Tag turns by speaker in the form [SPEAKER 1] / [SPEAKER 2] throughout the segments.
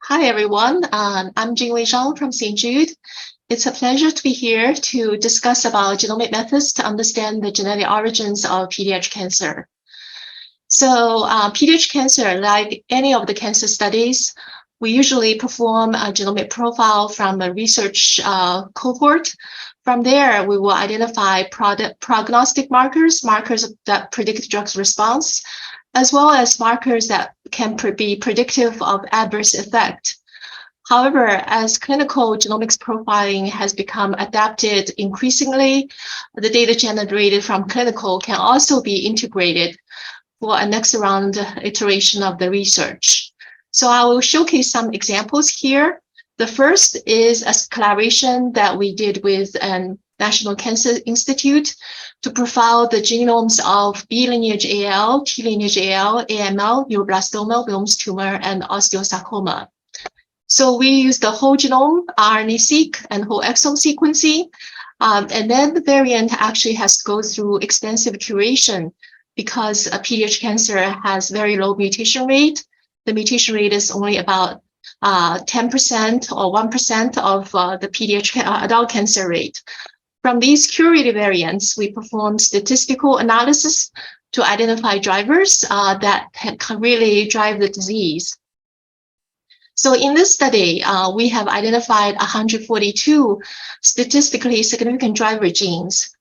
[SPEAKER 1] Hi, everyone. I'm Zhang from St. Jude. It's a pleasure to be here to discuss about genomic methods to understand the genetic origins of pediatric cancer. So pediatric cancer, like any of the cancer studies, we usually perform a genomic profile from a research cohort. From there, we will identify prognostic markers that predict drugs response, as well as markers that can be predictive of adverse effect. However, as clinical genomics profiling has become adapted increasingly, the data generated from clinical can also be integrated for a next round iteration of the research. So I will showcase some examples here. The first is a collaboration that we did with an National Cancer Institute to profile the genomes of B lineage AL, T lineage AL, AML, neuroblastoma, Wilms tumor, and osteosarcoma. So we use the whole genome, RNA-seq, and whole exome sequencing. And then the variant actually has to go through extensive curation because pediatric cancer has very low mutation rate. The mutation rate is only about 10% or 1% of the pediatric adult cancer rate. From these curated variants, we perform statistical analysis to identify drivers that can really drive the disease. So in this study, we have identified 142 statistically significant driver genes.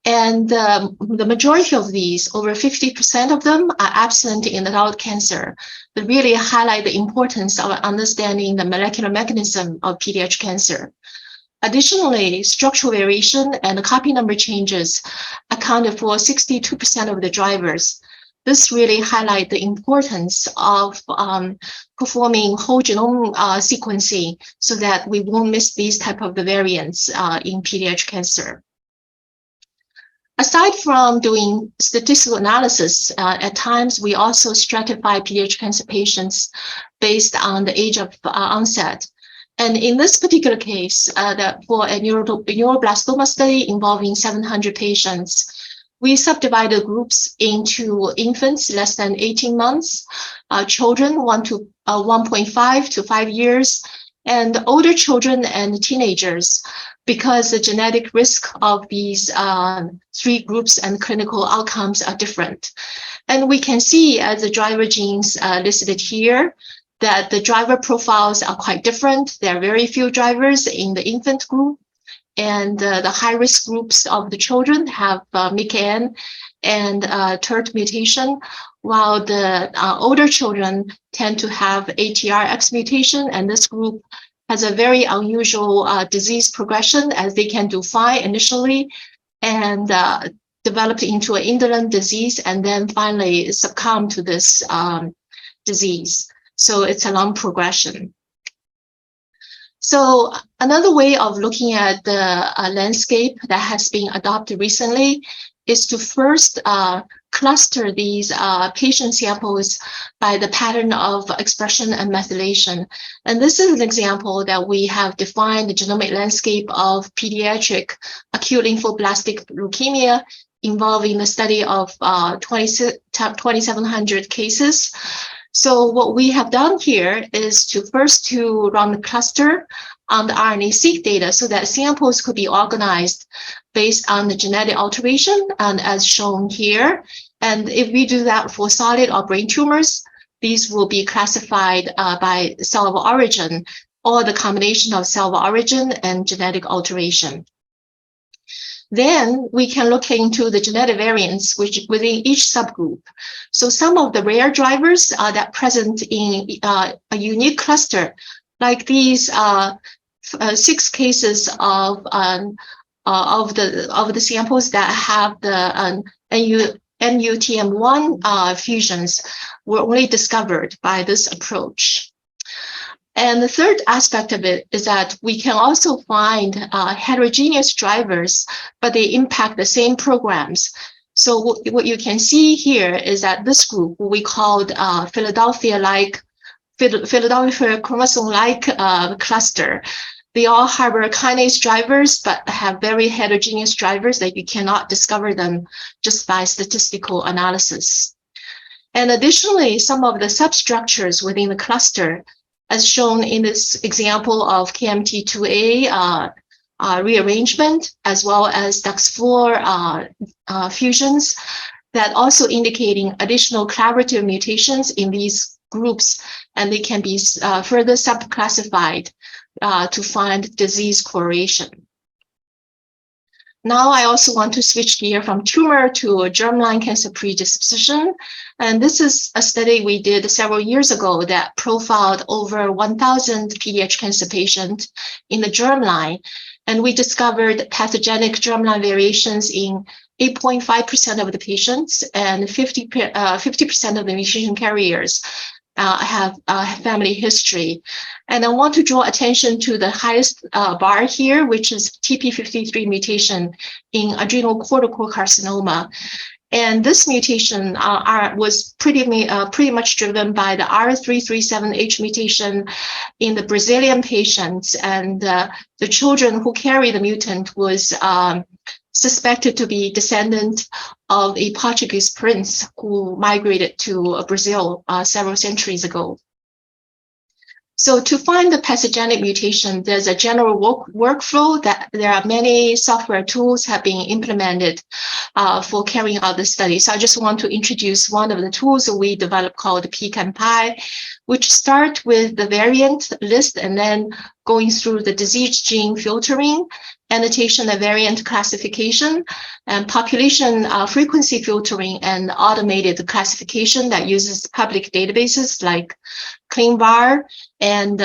[SPEAKER 1] And the majority of these, over 50% of them, are absent in adult cancer, that really highlight the importance of understanding the molecular mechanism of pediatric cancer. Additionally, structural variation and copy number changes accounted for 62% of the drivers. This really highlights the importance of performing whole genome sequencing so that we won't miss these type of the variants in pediatric cancer. Aside from doing statistical analysis, at times we also stratify pediatric cancer patients based on the age of onset. And in this particular case, for a neuroblastoma study involving 700 patients, we subdivided groups into infants less than 18 months, children 1.5 to 5 years, and older children and teenagers, because the genetic risk of these three groups and clinical outcomes are different. And we can see as the driver genes listed here, that the driver profiles are quite different. There are very few drivers in the infant group, and the high-risk groups of the children have MYC and TERT mutation, while the older children tend to have ATRX mutation, and this group has a very unusual disease progression, as they can do fine initially and develop into an indolent disease and then finally succumb to this disease. So it's a long progression. So another way of looking at the landscape that has been adopted recently is to first cluster these patient samples by the pattern of expression and methylation. And this is an example that we have defined the genomic landscape of pediatric acute lymphoblastic leukemia involving the study of 2,700 cases. So what we have done here is to first run the cluster on the RNA-seq data so that samples could be organized based on the genetic alteration, and as shown here. And if we do that for solid or brain tumors, these will be classified by cell of origin or the combination of cell of origin and genetic alteration. Then we can look into the genetic variants within each subgroup. So some of the rare drivers that present in a unique cluster, like these 6 cases of the samples that have the NUTM1 fusions, were only discovered by this approach. And the third aspect of it is that we can also find heterogeneous drivers, but they impact the same programs. So what you can see here is that this group, we called Philadelphia chromosome-like cluster. They all harbor kinase drivers, but have very heterogeneous drivers that you cannot discover them just by statistical analysis. And additionally, some of the substructures within the cluster as shown in this example of KMT2A rearrangement, as well as DUX4 fusions, that also indicating additional collaborative mutations in these groups, and they can be further subclassified to find disease correlation. Now I also want to switch gear from tumor to germline cancer predisposition. And this is a study we did several years ago that profiled over 1,000 pediatric cancer patients in the germline. And we discovered pathogenic germline variations in 8.5% of the patients, and 50% of the mutation carriers have family history. And I want to draw attention to the highest bar here, which is TP53 mutation in adrenal cortical carcinoma. And this mutation was pretty much driven by the R337H mutation in the Brazilian patients, and the children who carry the mutant was suspected to be descendant of a Portuguese prince who migrated to Brazil several centuries ago. So to find the pathogenic mutation, there's a general workflow that there are many software tools have been implemented for carrying out the study. So I just want to introduce one of the tools that we developed called PCAM-PI, which start with the variant list and then going through the disease gene filtering, annotation and variant classification, and population frequency filtering, and automated classification that uses public databases like CleanVar, and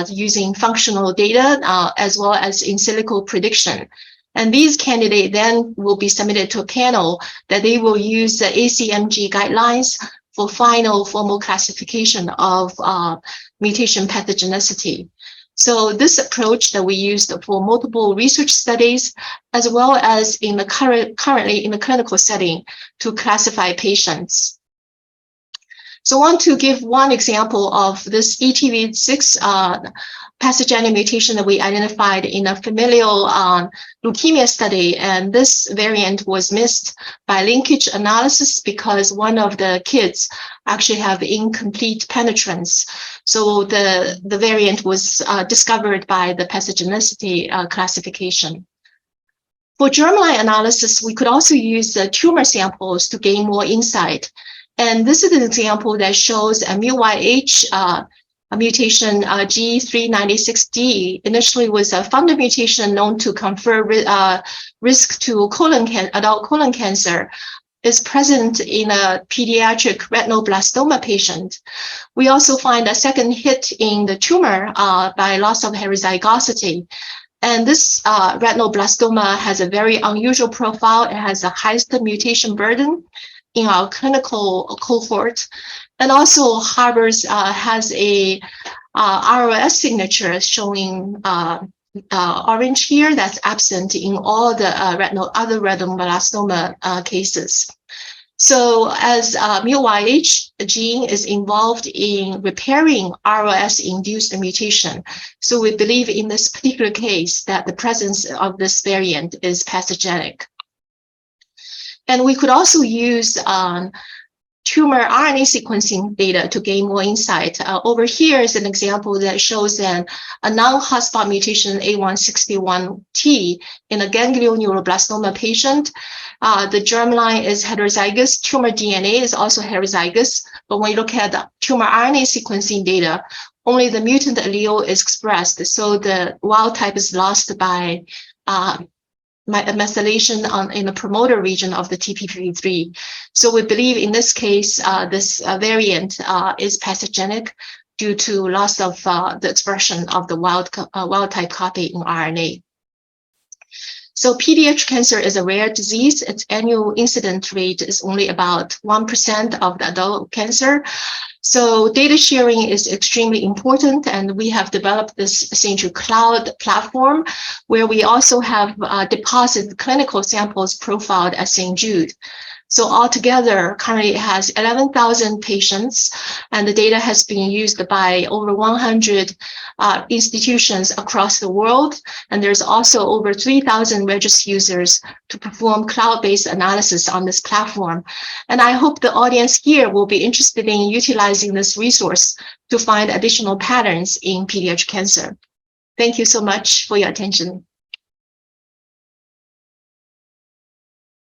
[SPEAKER 1] using functional data as well as in silico prediction. And these candidates then will be submitted to a panel that they will use the ACMG guidelines for final formal classification of mutation pathogenicity. So this approach that we used for multiple research studies, as well as in the currently in the clinical setting to classify patients. So I want to give one example of this ETV6 pathogenic mutation that we identified in a familial leukemia study. And this variant was missed by linkage analysis because one of the kids actually have incomplete penetrance. So the variant was discovered by the pathogenicity classification. For germline analysis, we could also use the tumor samples to gain more insight. And this is an example that shows a MYH a mutation G396D initially was a founder mutation known to confer risk to adult colon cancer, is present in a pediatric retinoblastoma patient. We also find a second hit in the tumor by loss of heterozygosity. And this retinoblastoma has a very unusual profile. It has the highest mutation burden in our clinical cohort, and also harbors has a ROS signature showing orange here that's absent in all the other retinoblastoma cases. So as MYH gene is involved in repairing ROS-induced mutation, so we believe in this particular case that the presence of this variant is pathogenic. And we could also use tumor RNA sequencing data to gain more insight. Over here is an example that shows a non-hotspot mutation A161T in a ganglioneuroblastoma patient. The germline is heterozygous. Tumor DNA is also heterozygous. But when you look at the tumor RNA sequencing data, only the mutant allele is expressed. So the wild type is lost by methylation in the promoter region of the TP53. So we believe in this case, this variant is pathogenic due to loss of the expression of the wild type copy in RNA. So pediatric cancer is a rare disease. Its annual incidence rate is only about 1% of the adult cancer. So data sharing is extremely important, and we have developed this Century Cloud platform where we also have deposited clinical samples profiled at St. Jude. So altogether, currently it has 11,000 patients, and the data has been used by over 100 institutions across the world. And there's also over 3,000 registered users to perform cloud-based analysis on this platform. And I hope the audience here will be interested in utilizing this resource to find additional patterns in pediatric cancer. Thank you so much for your attention.